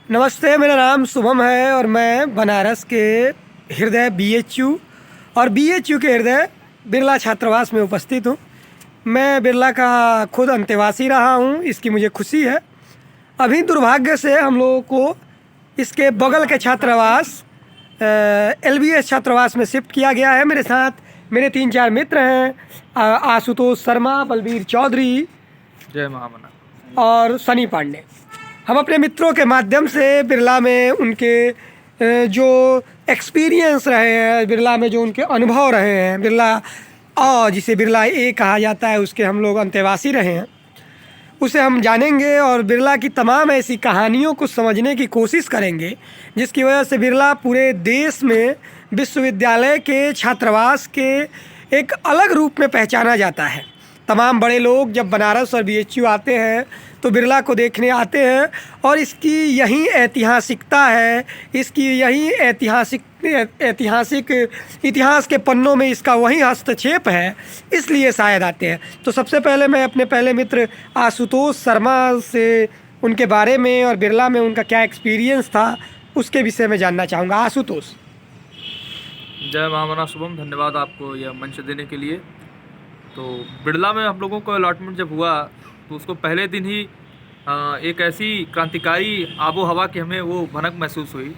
नमस्ते, मेरा नाम शुभम है और मैं बनारस के हृदय बीएचयू और बीएचयू के हृदय बिरला छात्रावास में उपस्थित हूँ। मैं बिरला का खुद अंतेवासी रहा हूँ, इसकी मुझे खुशी है। अभी दुर्भाग्य से हम लोगों को इसके बगल के छात्रावास एलबीएस छात्रावास में शिफ्ट किया गया है। मेरे साथ मेरे 3-4 मित्र हैं, आशुतोष शर्मा, बलबीर चौधरी, जय महामना और सनी पांडे। हम अपने मित्रों के माध्यम से बिरला में उनके जो एक्सपीरियंस रहे हैं, बिरला में जो उनके अनुभव रहे हैं, बिरला जिसे बिरला ए कहा जाता है, उसके हम लोग अंतेवासी रहे हैं, उसे हम जानेंगे और बिरला की तमाम ऐसी कहानियों को समझने की कोशिश करेंगे जिसकी वजह से बिरला पूरे देश में विश्वविद्यालय के छात्रावास के एक अलग रूप में पहचाना जाता है। तमाम बड़े लोग जब बनारस और बीएचयू आते हैं तो बिरला को देखने आते हैं और इसकी यही ऐतिहासिकता है, इसकी यही ऐतिहासिक इतिहास के पन्नों में इसका वही हस्तक्षेप है, इसलिए शायद आते हैं। तो सबसे पहले मैं अपने पहले मित्र आशुतोष शर्मा से उनके बारे में और बिरला में उनका क्या एक्सपीरियंस था उसके विषय में जानना चाहूँगा। आशुतोष। जय महामना शुभम, धन्यवाद आपको यह मंच देने के लिए। तो बिरला में हम लोगों को अलॉटमेंट जब हुआ तो उसको पहले दिन ही एक ऐसी क्रांतिकारी आबो हवा की हमें वो भनक महसूस हुई,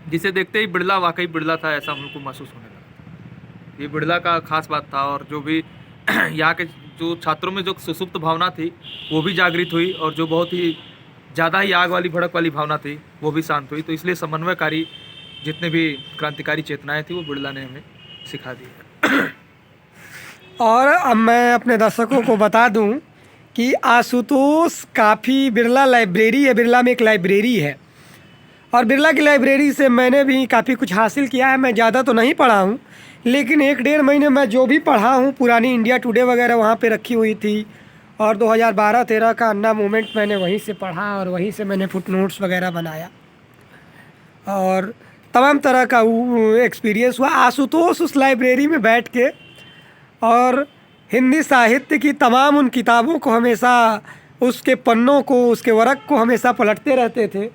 जिसे देखते ही बिरला वाकई बिरला था ऐसा हम लोग को महसूस होने लगा। ये बिरला का खास बात था और जो भी यहाँ के जो छात्रों में जो सुसुप्त भावना थी वो भी जागृत हुई और जो बहुत ही ज़्यादा ही आग वाली भड़क वाली भावना थी वो भी शांत हुई। तो इसलिए समन्वयकारी जितने भी क्रांतिकारी चेतनाएँ थी वो बिरला ने हमें सिखा दी। और अब मैं अपने दर्शकों को बता दूं कि आशुतोष काफ़ी बिरला लाइब्रेरी है, बिरला में एक लाइब्रेरी है और बिरला की लाइब्रेरी से मैंने भी काफ़ी कुछ हासिल किया है। मैं ज़्यादा तो नहीं पढ़ा हूं, लेकिन 1-1.5 महीने मैं जो भी पढ़ा हूं पुरानी इंडिया टुडे वगैरह वहां पे रखी हुई थी और 2012-13 का अन्ना मूवमेंट मैंने वहीं से पढ़ा और वहीं से मैंने फुटनोट्स वगैरह बनाया और तमाम तरह का एक्सपीरियंस हुआ। आशुतोष उस लाइब्रेरी में बैठ के और हिंदी साहित्य की तमाम उन किताबों को हमेशा, उसके पन्नों को, उसके वर्क को हमेशा पलटते रहते थे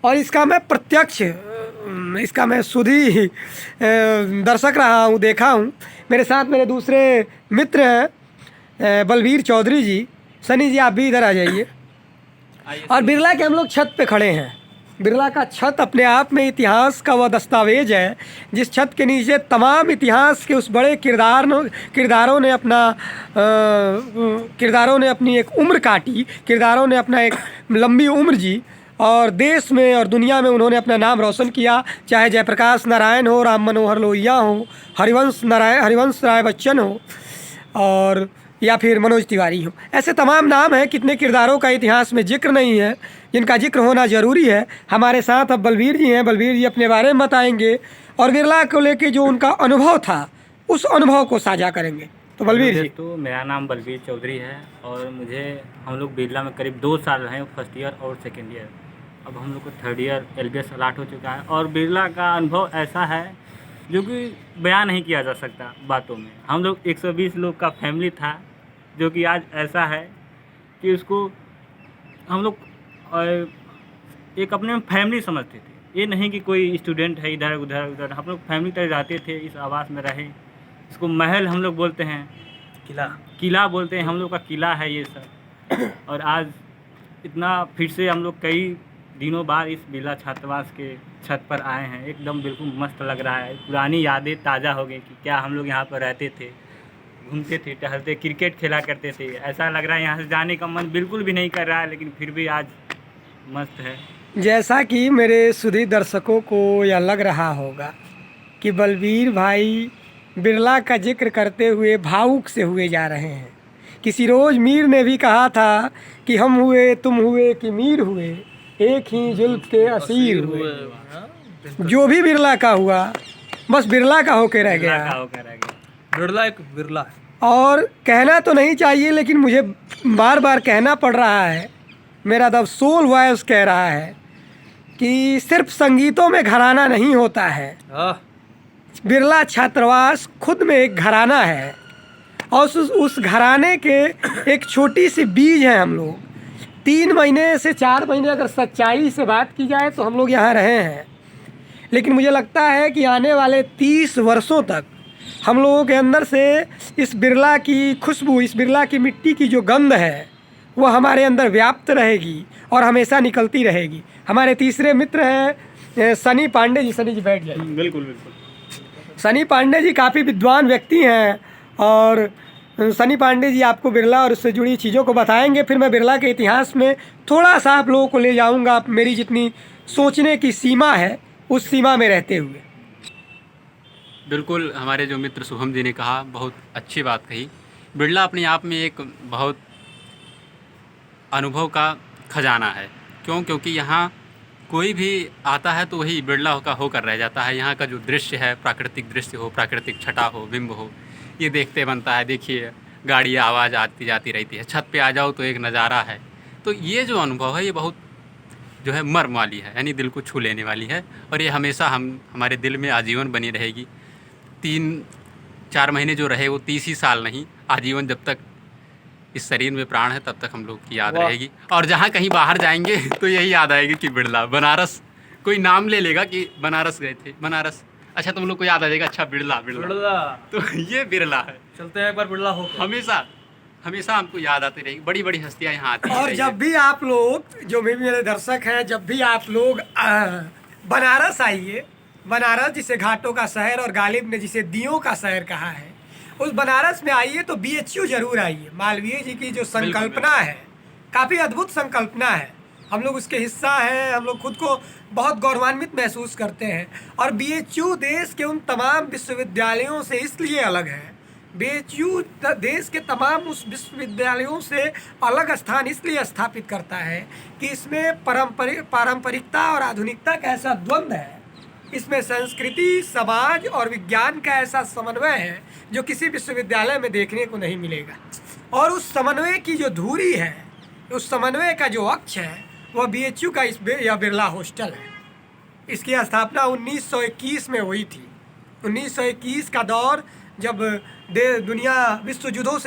और इसका मैं सुधी दर्शक रहा हूँ, देखा हूँ। मेरे साथ मेरे दूसरे मित्र हैं बलबीर चौधरी जी। सनी जी आप भी इधर आ जाइए। और बिरला के हम लोग छत पे खड़े हैं। बिरला का छत अपने आप में इतिहास का वह दस्तावेज है जिस छत के नीचे तमाम इतिहास के उस बड़े किरदारों ने अपनी एक उम्र काटी, किरदारों ने अपना एक लंबी उम्र जी और देश में और दुनिया में उन्होंने अपना नाम रोशन किया। चाहे जयप्रकाश नारायण हो, राम मनोहर लोहिया हो, हरिवंश राय बच्चन हो और या फिर मनोज तिवारी हो, ऐसे तमाम नाम हैं। कितने किरदारों का इतिहास में जिक्र नहीं है जिनका जिक्र होना ज़रूरी है। हमारे साथ अब बलबीर जी हैं। बलबीर जी अपने बारे में बताएंगे और बिरला को लेके जो उनका अनुभव था उस अनुभव को साझा करेंगे। तो बलबीर जी। तो मेरा नाम बलबीर चौधरी है और हम लोग बिरला में करीब 2 साल रहे, फर्स्ट ईयर और सेकेंड ईयर। अब हम लोग को थर्ड ईयर एलबीएस अलाट हो चुका है और बिरला का अनुभव ऐसा है जो कि बयान नहीं किया जा सकता बातों में। हम लोग 120 लोग का फैमिली था जो कि आज ऐसा है कि उसको हम लोग एक अपने में फैमिली समझते थे। ये नहीं कि कोई स्टूडेंट है इधर उधर, हम लोग फैमिली तरह रहते थे, इस आवास में रहे। इसको महल हम लोग बोलते हैं, किला बोलते हैं, हम लोग का किला है ये सब। और आज इतना फिर से हम लोग कई दिनों बाद इस बिरला छात्रावास के छत पर आए हैं। एकदम बिल्कुल मस्त लग रहा है, पुरानी यादें ताज़ा हो गई कि क्या हम लोग यहाँ पर रहते थे, घूमते थे, टहलते, क्रिकेट खेला करते थे। ऐसा लग रहा है यहाँ से जाने का मन बिल्कुल भी नहीं कर रहा है, लेकिन फिर भी आज मस्त है। जैसा कि मेरे सुधी दर्शकों को यह लग रहा होगा कि बलबीर भाई बिरला का जिक्र करते हुए भावुक से हुए जा रहे हैं। किसी रोज़ मीर ने भी कहा था कि हम हुए तुम हुए कि मीर हुए, एक ही जुल्फ के असीर हुए। जो भी बिरला का हुआ बस बिरला का होके रह गया। बिरला एक बिरला है और कहना तो नहीं चाहिए लेकिन मुझे बार बार कहना पड़ रहा है, मेरा द सोल वॉइस कह रहा है कि सिर्फ संगीतों में घराना नहीं होता है। बिरला छात्रावास खुद में एक घराना है और उस घराने के एक छोटी सी बीज है हम लोग। 3 महीने से 4 महीने अगर सच्चाई से बात की जाए तो हम लोग यहाँ रहे हैं, लेकिन मुझे लगता है कि आने वाले 30 वर्षों तक हम लोगों के अंदर से इस बिरला की खुशबू, इस बिरला की मिट्टी की जो गंध है वो हमारे अंदर व्याप्त रहेगी और हमेशा निकलती रहेगी। हमारे तीसरे मित्र हैं सनी पांडे जी। सनी जी बैठ जाइए। बिल्कुल बिल्कुल। सनी पांडे जी काफ़ी विद्वान व्यक्ति हैं और सनी पांडे जी आपको बिरला और उससे जुड़ी चीज़ों को बताएंगे। फिर मैं बिरला के इतिहास में थोड़ा सा आप लोगों को ले जाऊंगा, आप मेरी जितनी सोचने की सीमा है उस सीमा में रहते हुए। बिल्कुल, हमारे जो मित्र शुभम जी ने कहा, बहुत अच्छी बात कही। बिरला अपने आप में एक बहुत अनुभव का खजाना है। क्योंकि यहाँ कोई भी आता है तो वही बिरला का होकर रह जाता है। यहाँ का जो दृश्य है, प्राकृतिक दृश्य हो, प्राकृतिक छटा हो, बिंब हो, ये देखते बनता है। देखिए गाड़ी आवाज़ आती जाती रहती है, छत पे आ जाओ तो एक नज़ारा है। तो ये जो अनुभव है ये बहुत जो है मर्म वाली है, यानी दिल को छू लेने वाली है और ये हमेशा हमारे दिल में आजीवन बनी रहेगी। 3-4 महीने जो रहे वो 30 ही साल नहीं, आजीवन जब तक इस शरीर में प्राण है तब तक हम लोग की याद रहेगी। और जहाँ कहीं बाहर जाएंगे तो यही याद आएगी कि बिरला, बनारस, कोई नाम ले लेगा कि बनारस गए थे, बनारस, अच्छा तुम लोग को याद आ जाएगा, अच्छा बिरला बिरला, बिरला तो ये बिरला है। चलते हैं एक बार बिरला हो। हमेशा हमेशा हमको याद आती रहेगी, बड़ी बड़ी हस्तियाँ यहाँ आती और जब भी आप लोग, जो भी मेरे दर्शक हैं, जब भी आप लोग बनारस आइए, बनारस जिसे घाटों का शहर और गालिब ने जिसे दियों का शहर कहा है, उस बनारस में आइए तो BHU जरूर आइए। मालवीय जी की जो संकल्पना है, काफ़ी अद्भुत संकल्पना है। हम लोग उसके हिस्सा हैं, हम लोग खुद को बहुत गौरवान्वित महसूस करते हैं। और BHU देश के उन तमाम विश्वविद्यालयों से इसलिए अलग है, BHU देश के तमाम उस विश्वविद्यालयों से अलग स्थान इसलिए स्थापित करता है कि इसमें पारंपरिकता और आधुनिकता का ऐसा द्वंद्व है। इसमें संस्कृति, समाज और विज्ञान का ऐसा समन्वय है जो किसी विश्वविद्यालय में देखने को नहीं मिलेगा। और उस समन्वय की जो धुरी है, उस समन्वय का जो अक्ष है, वह BHU का यह बिरला हॉस्टल है। इसकी स्थापना 1921 में हुई थी। 1921 का दौर जब दुनिया विश्व युद्धों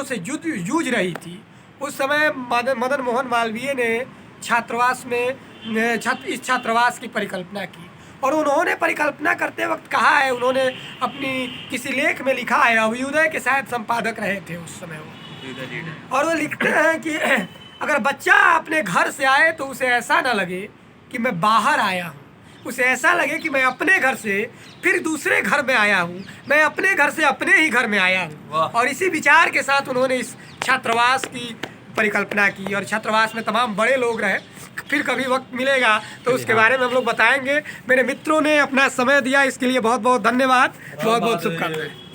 से जूझ रही थी, उस समय मदन मोहन मालवीय ने छात्रावास में इस छात्रावास की परिकल्पना की। और उन्होंने परिकल्पना करते वक्त कहा है, उन्होंने अपनी किसी लेख में लिखा है, अभ्युदय के शायद संपादक रहे थे उस समय वो, और वो लिखते हैं कि अगर बच्चा अपने घर से आए तो उसे ऐसा ना लगे कि मैं बाहर आया हूँ, उसे ऐसा लगे कि मैं अपने घर से फिर दूसरे घर में आया हूँ, मैं अपने घर से अपने ही घर में आया हूँ। और इसी विचार के साथ उन्होंने इस छात्रावास की परिकल्पना की और छात्रावास में तमाम बड़े लोग रहे। फिर कभी वक्त मिलेगा तो उसके बारे में हम लोग बताएंगे। मेरे मित्रों ने अपना समय दिया, इसके लिए बहुत बहुत धन्यवाद, बहुत बहुत शुभकामनाएं।